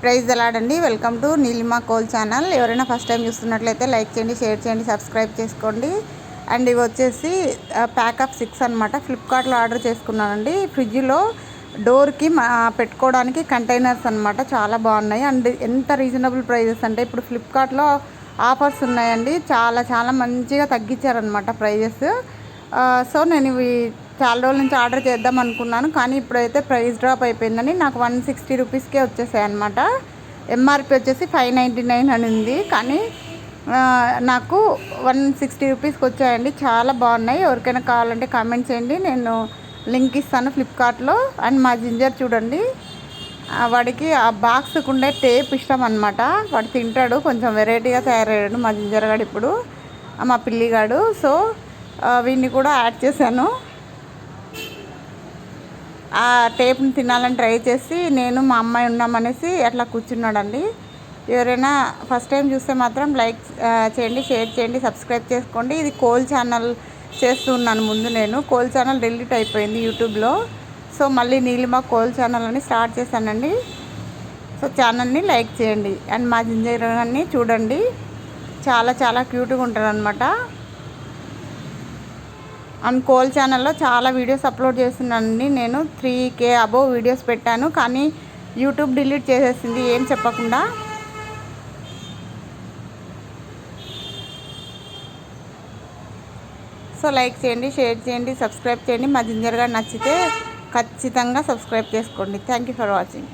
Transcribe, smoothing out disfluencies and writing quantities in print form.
Praise అలాడండి. Welcome to Neelima కోల్ channel. ఎవరైనా ఫస్ట్ టైం చూస్తున్నట్లయితే లైక్ చేయండి, షేర్ చేయండి, సబ్స్క్రైబ్ చేసుకోండి. అండ్ ఇవి వచ్చేసి ప్యాక్ ఆఫ్ 6 అనమాట. ఫ్లిప్కార్ట్లో ఆర్డర్ చేసుకున్నానండి. ఫ్రిడ్జ్లో డోర్కి పెట్టుకోవడానికి కంటైనర్స్ అనమాట. చాలా బాగున్నాయి అండ్ ఎంత రీజనబుల్ ప్రైజెస్ అంటే ఇప్పుడు ఫ్లిప్కార్ట్లో ఆఫర్స్ ఉన్నాయండి. చాలా చాలా మంచిగా తగ్గించారనమాట ప్రైజెస్. సో నేను ఇవి చాలా రోజుల నుంచి ఆర్డర్ చేద్దాం అనుకున్నాను, కానీ ఇప్పుడైతే ప్రైస్ డ్రాప్ అయిపోయిందని నాకు 160 రూపీస్కే వచ్చేసాయి అనమాట. ఎంఆర్పి వచ్చేసి 599 అని ఉంది, కానీ నాకు 160 రూపీస్కి వచ్చాయండి. చాలా బాగున్నాయి. ఎవరికైనా కావాలంటే కామెంట్ చేయండి, నేను లింక్ ఇస్తాను ఫ్లిప్కార్ట్లో. అండ్ మా జింజర్ చూడండి, వాడికి ఆ బాక్స్కి ఉండే టేప్ ఇష్టం అనమాట. వాడు తింటాడు, కొంచెం వెరైటీగా తయారయ్యాడు మా జింజర్ గాడు ఇప్పుడు, మా పిల్లిగాడు. సో వీడిని కూడా యాడ్ చేశాను. ఆ టేప్ని తినాలని ట్రై చేసి నేను మా అమ్మాయి ఉన్నామనేసి అట్లా కూర్చున్నాడండి. ఎవరైనా ఫస్ట్ టైం చూస్తే మాత్రం లైక్ చేయండి, షేర్ చేయండి, సబ్స్క్రైబ్ చేసుకోండి. ఇది కోల్ ఛానల్ చేస్తూ ఉన్నాను ముందు. నేను కోల్ ఛానల్ డిలీట్ అయిపోయింది యూట్యూబ్లో. సో మళ్ళీ నీలిమా కోల్ ఛానల్ అని స్టార్ట్ చేశానండి. సో ఛానల్ని లైక్ చేయండి. అండ్ మా జింజర్ని చూడండి, చాలా చాలా క్యూట్గా ఉంటారు అనమాట. అండ్ కోల్ ఛానల్లో చాలా వీడియోస్ అప్లోడ్ చేస్తున్నానండి. నేను 3K అబోవ్ వీడియోస్ పెట్టాను, కానీ యూట్యూబ్ డిలీట్ చేసేసింది ఏం చెప్పకుండా. సో లైక్ చేయండి, షేర్ చేయండి, సబ్స్క్రైబ్ చేయండి. మా జింజర్ గారు నచ్చితే ఖచ్చితంగా సబ్స్క్రైబ్ చేసుకోండి. Thank you for watching.